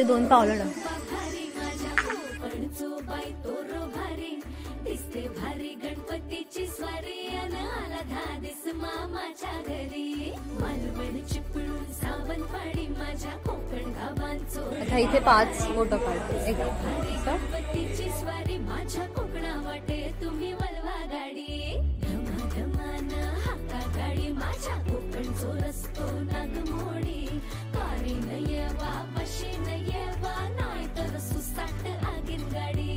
दोन पावलं भारी गणपतीची स्वारी आला धादिस मामाच्या घरी मालवण चिपळूण सावंतवाडी माझ्या कोकण गावांचो आता इथे 5 फोटो काढते गणपतीची स्वारी माझ्या कोकणा वाटे तुम्ही वळवा गाडी धमाधमान हाका गाडी माझ्या कोकणचो रस्तो नागमोडी कारी नये वा बशी नये वा नाही तर सुसाट आगीन गाडी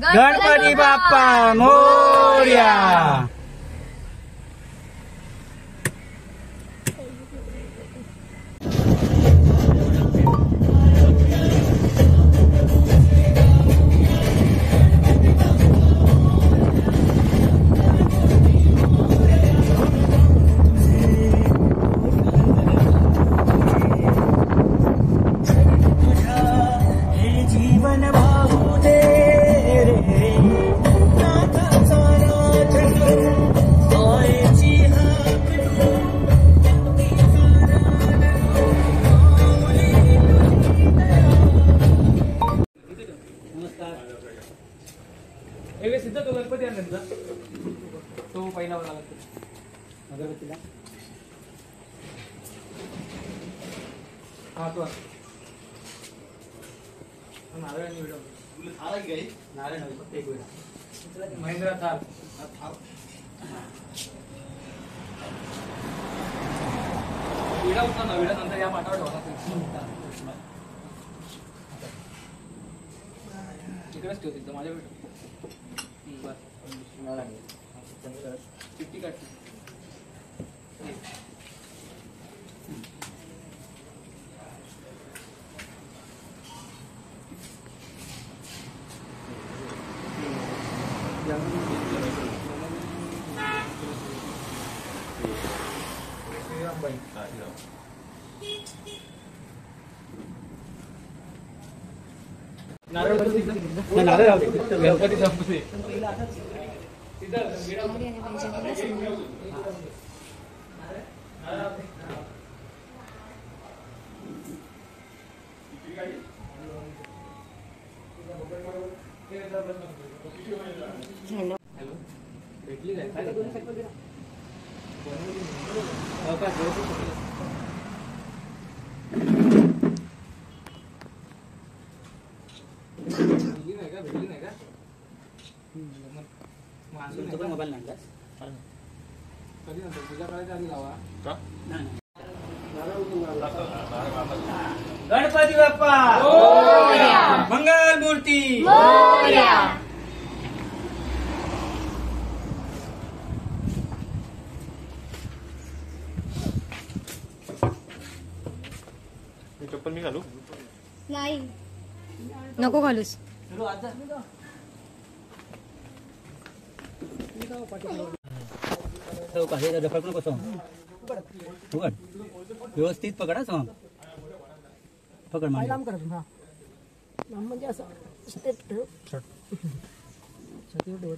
गणपती बाप्पा मोरया। सिद्ध तो गणपती आणला तो पहिला वाला अगरबत्तीला हा तो नारळ आणि विडा थार आहे काय नारळ नाही फक्त एक विडा महिंद्रा थार विडा होता ना विडा नंतर या पाठावर ठेवा इकडेच ठेवते तर माझ्या चिट्टी काढते नारळ गणपती संपते भेटली काय भेटली नाही का मोबाईल नाही कधी नंतर तुझ्या काळात आधी लावा गणपती बाप्पा मंगल मूर्ती चप्पल मी घालू नाही नको घालूस व्यवस्थित पकडा सॉंग पकड म्हणजे असं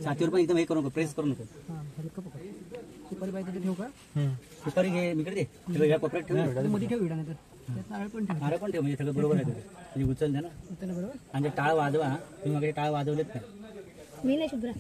छातीवर पण एकदम हे करू नको प्रेस करू नको सुपारी पाहिजे ठेवू का सुपारी घे इकडे दे या कोपऱ्यात ठेव मध्ये ठेव विडा नाही तर नारळ पण ठेव नारळ पण ठेव म्हणजे सगळं बरोबर आहे म्हणजे उचल दे ना बरोबर आणि टाळ वाजवा तुम्ही मग टाळ वाजवलेत का मी नाही शुभ्रा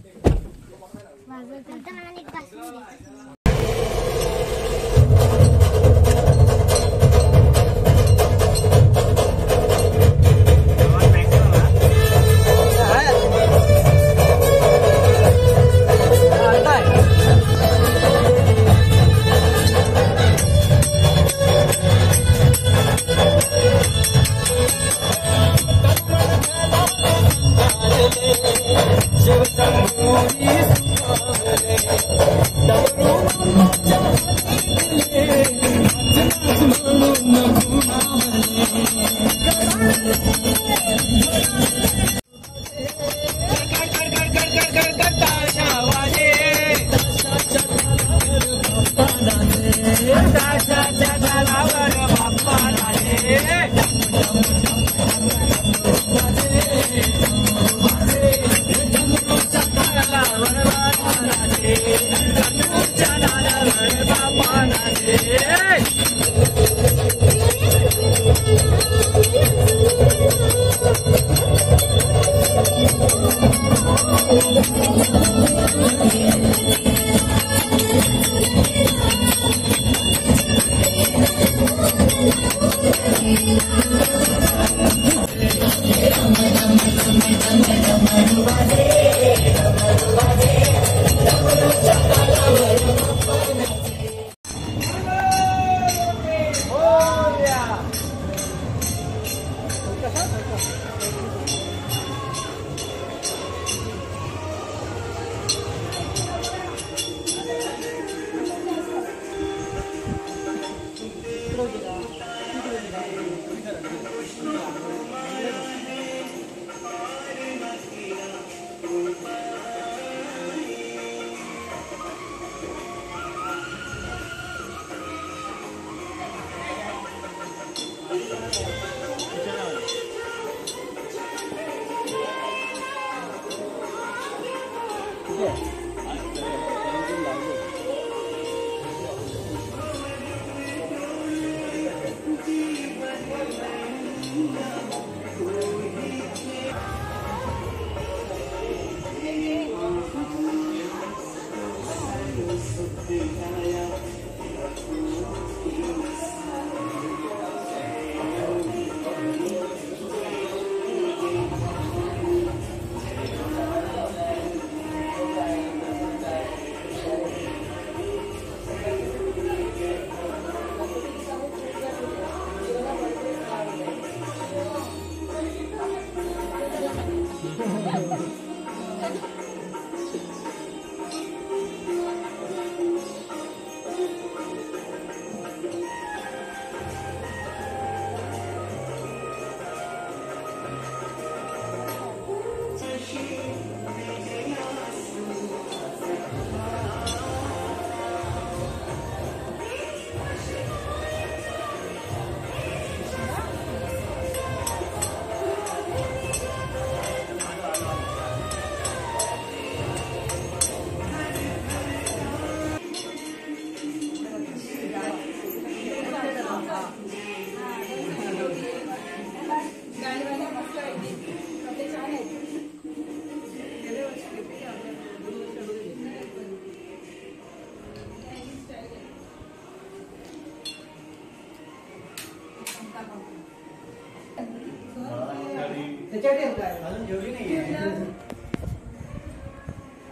अजून ठेवली नाही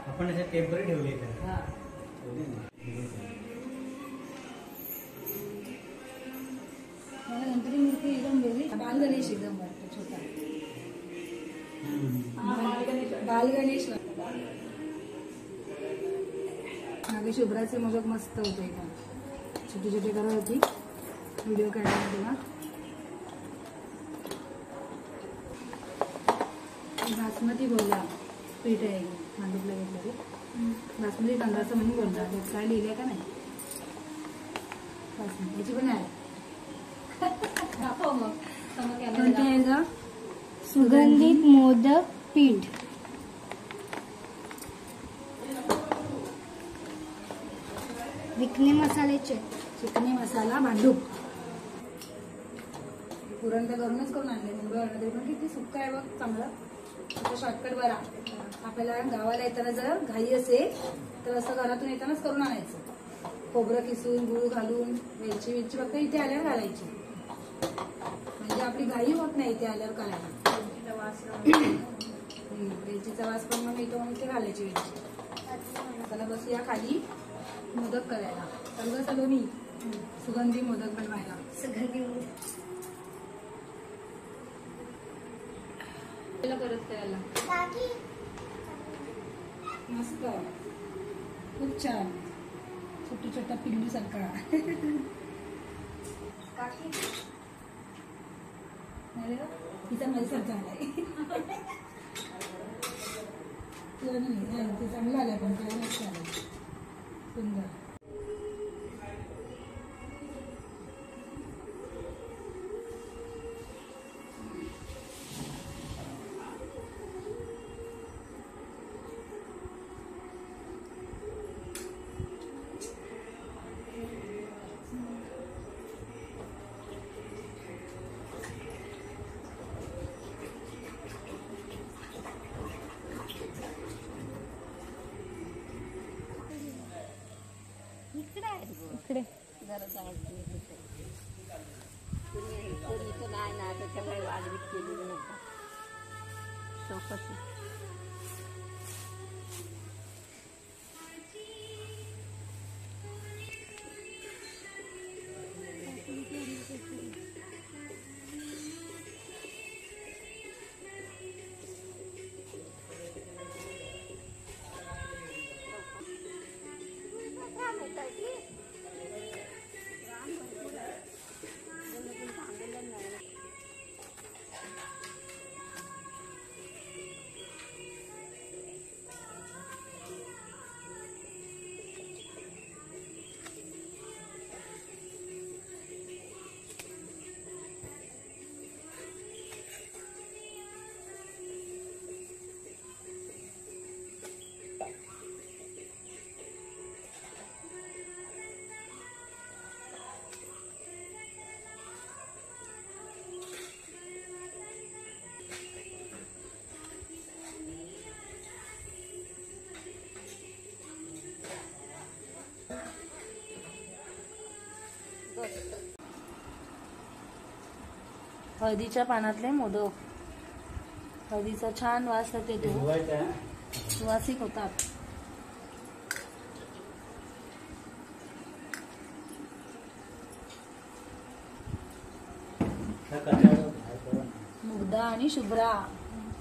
आपण असे टेम्पररी ठेवली मला नंतर मूर्ती एकदम वेगळी बाल गणेश एकदम वाटतो छोटा बाल गणेश मागे शुभ्राचे मोदक मस्त होते एकदम छोटे छोटे करत होती व्हिडिओ काढला तेव्हा बासमती बोलला पीठ आहे मांडूपला घेतलं ते बासमती तांदळाचं म्हणून बोलला काय लिहिलंय का नाही बासमती याची पण आहे कोणते आहे ग सुगंधित मोदक पीठ विकणे मसाल्याचे चिकनी मसाला भांडूप पुरण तर करूनच करून आणले मुंबई तरी पण किती सुक्क आहे बघ चांगलं आता शॉर्टकट बरा आपल्याला गावाला येताना जर घाई असेल तर असं घरातून येतानाच करून आणायचं खोबरं किसून गूळ घालून वेलची फक्त इथे आल्यावर घालायची म्हणजे आपली घाई होत नाही इथे आल्यावर करायला वेलचीचा वास पण मग येतो म्हणून इथे घालायची वेलची त्याला बसूया खाली मोदक करायला सगळं सलोनी सुगंधी मोदक बनवायला सुगंधी परत करायला मस्त खूप छान छोटा छोटा पिल्लू सारखा तिचा माझ्यासारखा आलाय ते चांगलं आलाय पण त्याला मस्त आलाय सुंदर इकडे नाही ना त्याच्यामुळे वाढवीत केलेली नव्हता चौकशी. हळदीच्या पानातले मोदक. हळदीचा छान वास येतो, सुवासिक होतात. मुग्धा आणि शुभ्रा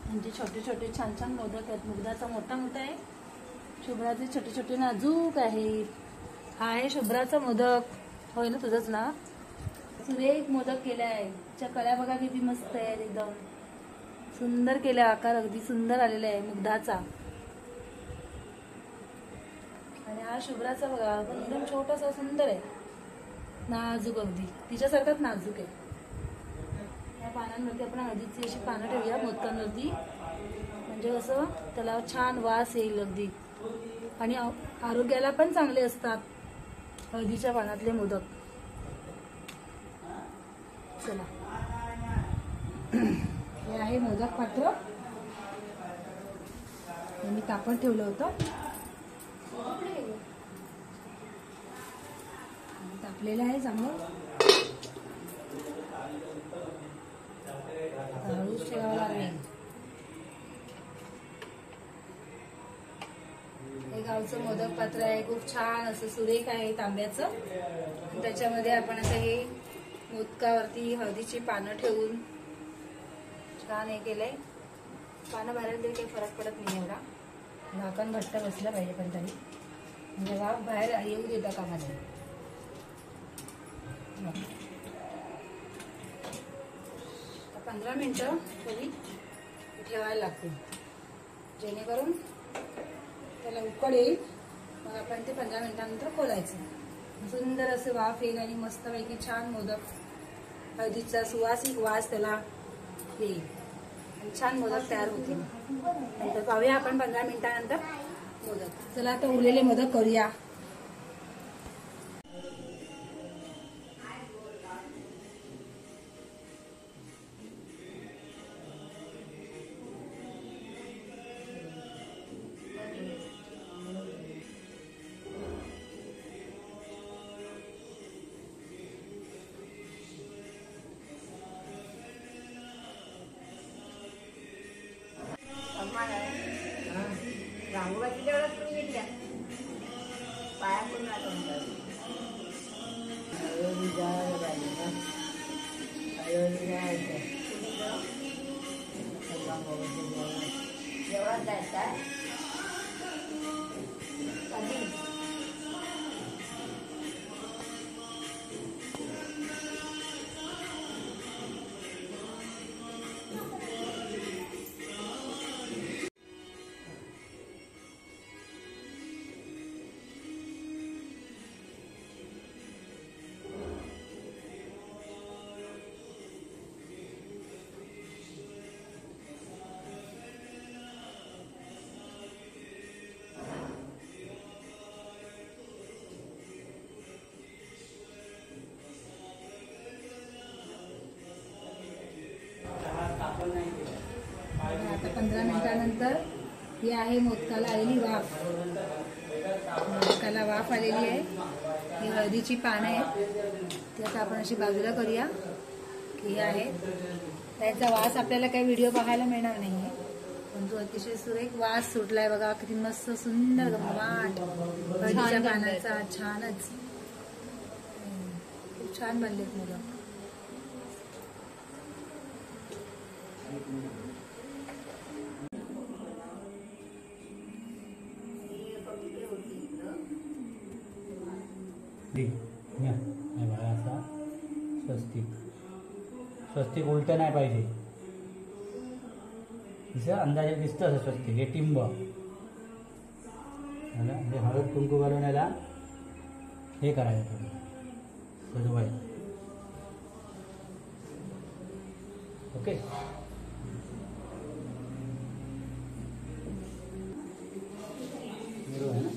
म्हणजे छोटे छोटे छान छान मोदक आहेत. मुग्धाचा मोठा मोठा आहे, शुभ्राचे छोटे छोटे नाजूक आहेत. हा आहे शुभ्राचा मोदक. होय ना, तुझंच ना. सुरेख मोदक केले आहे. च्या कळ्या बघा किती मस्त आहेत, एकदम सुंदर केल्या. आकार अगदी सुंदर आलेला आहे मुग्धाचा. आणि हा शुभ्राचा बघा एकदम छोटासा सुंदर आहे, नाजूक अगदी तिच्यासारखाच नाजूक आहे. या पानांवरती आपण हळदीची अशी पानं ठेवूया मोदकांवरती, म्हणजे कसं त्याला छान वास येईल अगदी. आणि आरोग्याला पण चांगले असतात हळदीच्या पानातले मोदक. चला, हे आहे मोदक पात्र. मी तापण ठेवलं होतं, तापलेलं आहे चांगलं. हळूच ठेवावं लागेल. हे गावचं मोदक पात्र आहे, खूप छान असं सुरेख आहे तांब्याचं. त्याच्यामध्ये आपण असं हे मोदकावरती हळदीची पानं ठेवून छान हे केलंय. पानं बाहेर तरी काही फरक पडत नाही एवढा. झाकण घट्ट बसलं पाहिजे, पण तरी म्हणजे वाफ बाहेर येऊ देता कामा नये. 15 मिनिटं तरी ठेवायला लागतील, जेणेकरून त्याला उकड येईल. मग आपण ते 15 मिनिटांनंतर खोलायचं. सुंदर असं वाफ येईल आणि मस्तपैकी छान मोदक, हळदीचा सुवासिक वास त्याला येईल आणि छान मोदक तयार होतील. नंतर पाहूया आपण 15 मिनिटानंतर मोदक. चला आता उरलेले मोदक करूया. रांगोबाची तेवढं तुम्ही घेतल्या पाया पण जेवणात जायचा कधी आता 15 मिनिटानंतर ही आहे मोदकाला आलेली वाफ. मोदकाला वाफ आलेली आहे. ही हळदीची पानं आहेत ती आता आपण अशी बाजूला करूया की हे आहेत. त्याचा वास आपल्याला काही व्हिडिओ पाहायला मिळणार नाहीये, पण तो अतिशय सुरेख वास सुटलाय बघा. किती मस्त सुंदर गमवाट हळदीच्या पानाचा. छानच, खूप छान बनलेत मुलं. असा स्वस्तिक उलट नाही पाहिजे, जसं अंदाजे दिसतं असं स्वस्तिक. हे टिंब म्हणजे हळद कुंकू घालून याला हे करायचं थोडं सजवायचं. ओके, बरोबर आहे ना.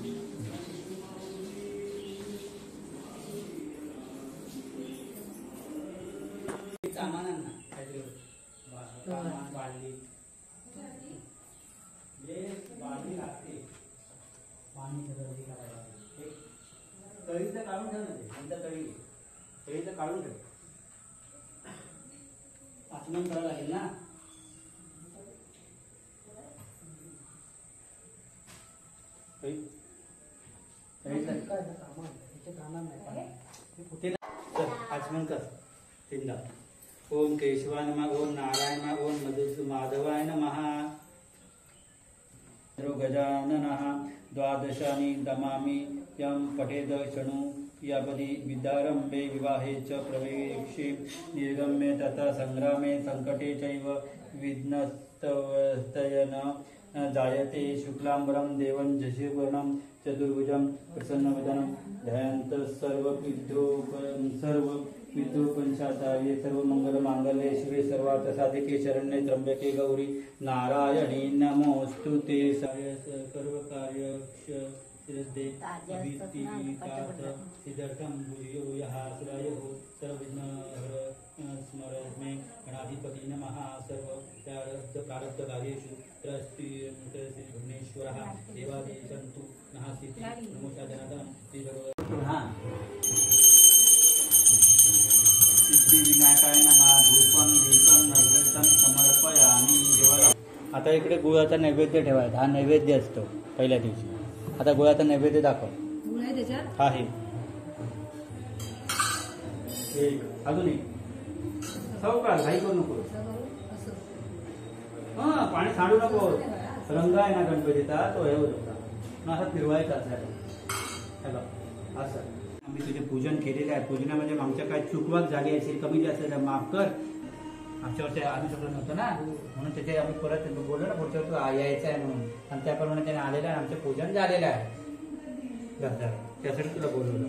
सामानांना काहीतरी वाढली वाढली लागते. पाणी तळी तर काढून ठेव ना, नंतर तळी तर काढून ठेव. आचमन करावं लागेल ना. आचमन कर तीनदा. ओम केशवाय नमः, ओम नारायण नमः, ओम माधवाय नमः. गजाननः द्वादशानि दमामि यं पठेद शृणु यावदि विद्यारम्भे विवाहे च प्रवेशे निर्गम्ये तथा संग्रामे संकटे चैव विघ्नस्तवस्तयन जायते. शुक्लाम्बरं देवं शशिवर्णं चतुर्भुजं प्रसन्नवदनं ध्यायन्तः सर्वविद्योपनिषदाय सर्वमङ्गलमाङ्गल्ये शिवे सर्वार्थसाधिके शरण्ये त्र्यम्बके गौरी नारायणी नमोऽस्तुते. सर्वकार्यक्ष सिद्धर्थं भूयो यः सुरायुः सर्वविघ्नहर स्मरमे गणाधिपति नमः. सर्वप्रारब्धकार्येषु श्रीभुवनेश्वरः देवादि सन्तु नः सिद्धि नमोषा जनार्दनं सिद्धिविनायकाय नमः. धूपं दीपं नैवेद्यं समर्पयामि देवाला. आता इकडे गुळाचा नैवेद्य ठेवायचा. हा नैवेद्य असतो पहिल्या दिवशी. आता गुळाचा नैवेद्य दाखव. गुळ आहे त्याच्यात. हा हे अजून एक का घाई करू नको. हा पाणी सांडू नको. रंग आहे ना गणपतीचा तो हे होता असा फिरवायचा असायला. असं आम्ही तुझे पूजन केलेलं आहे. पूजनामध्ये आमच्या काय चुकवाक झाली असेल कमी जास्त माफ कर. आमच्या वर्षी आम्ही सगळं नव्हतं ना, म्हणून त्याचे आम्ही परत बोललो ना पुढच्या वर्षी यायचं आहे म्हणून. आणि त्याप्रमाणे त्याने आलेलं आहे. आमचं पूजन झालेलं आहे. त्यासाठी तुला बोलवलं.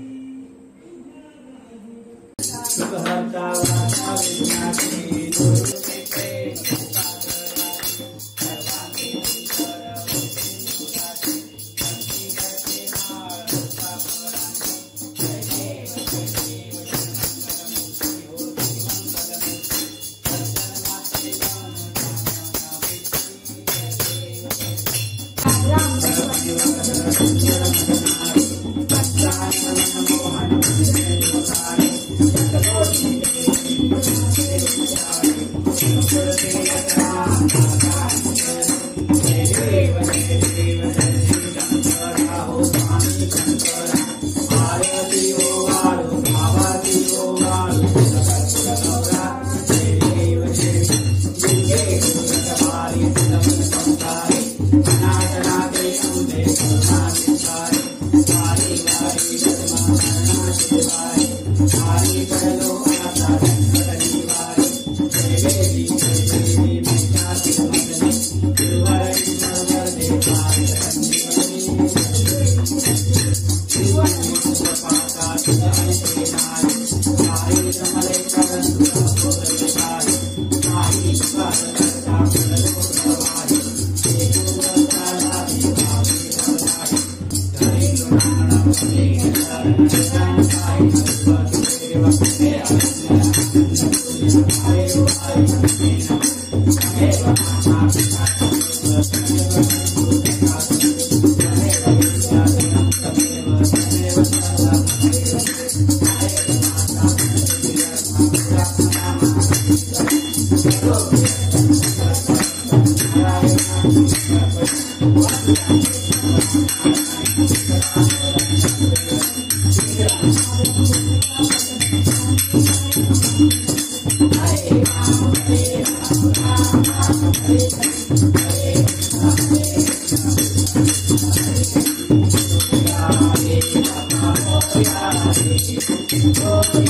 गणपती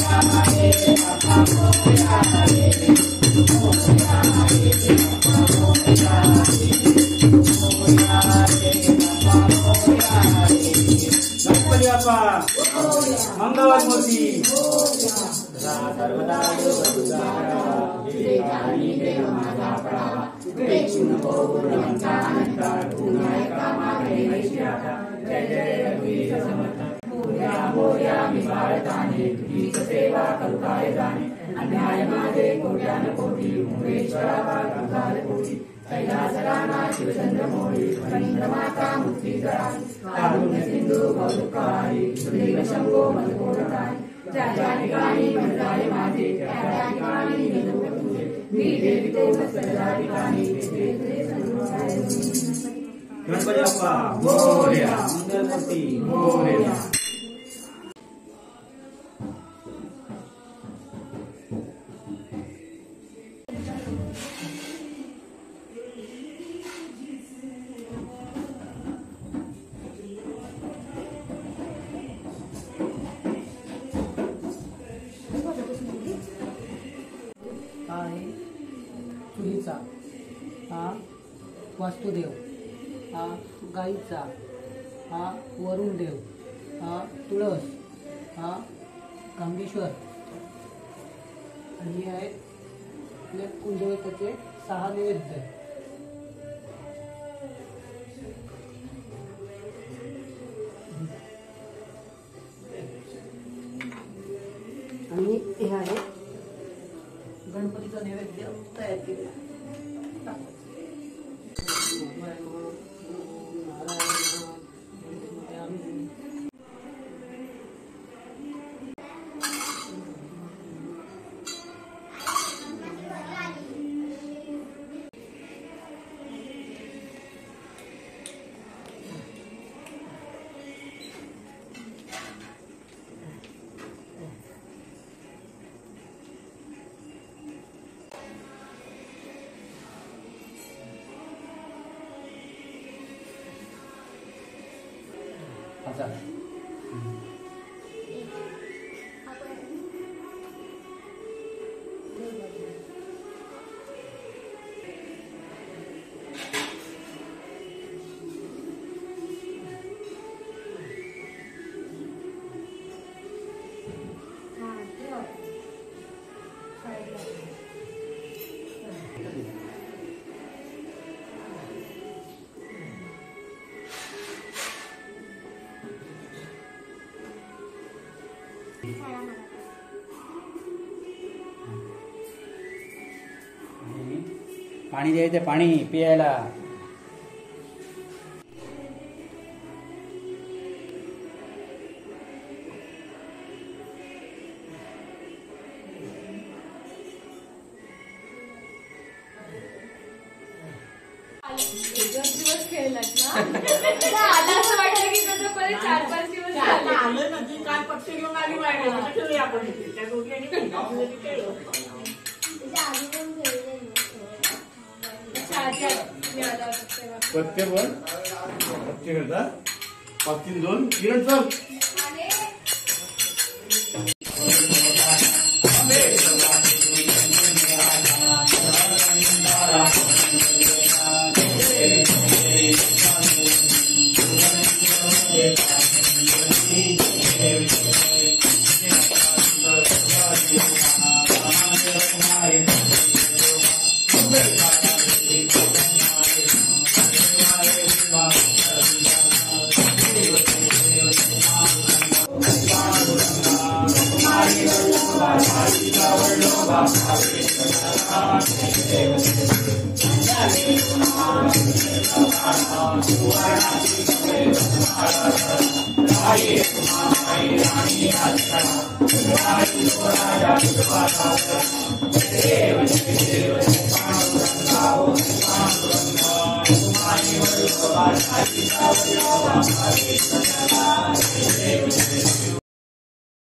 बाप्पा मंगलमूर्ती सर्वदा सेवा करू काय जाणे अन्याय माझे कोट्यान कोटी मुंबईश्वरा कोटी कैलासराना शिवचंद्र मोळी माता मुक्ती जरा कारुण्य सिंधू गौरकारी सुदैव शंभो मधुकोटकारी ज्या ठिकाणी म्हणताय माझे त्या ठिकाणी मी देवितो सदा ठिकाणी गणपती बाप्पा मोरया मंगलमूर्ती मोरया हा आहे चुलीचा, हा वास्तुदेव, हा गाईचा, हा वरुण देव, हा तुळस, हा गांगेश्वर आणि हे आहेत आपल्या कुलदेवताचे 6 नैवेद्य. आणि हे आहे गणपतीचा नैवेद्य तयार केलेला. अच्छा पाणी द्यायचं, पाणी पियायला. दिवस खेळलात ना आता असं वाटलं की त्याचं परत 4-5 दिवस आलं ना ती काल पक्षी घेऊन आली बाहेर आपण त्या दोघींनी प्रत्येक वर प्रत्येकाचा 5-3-2 किरण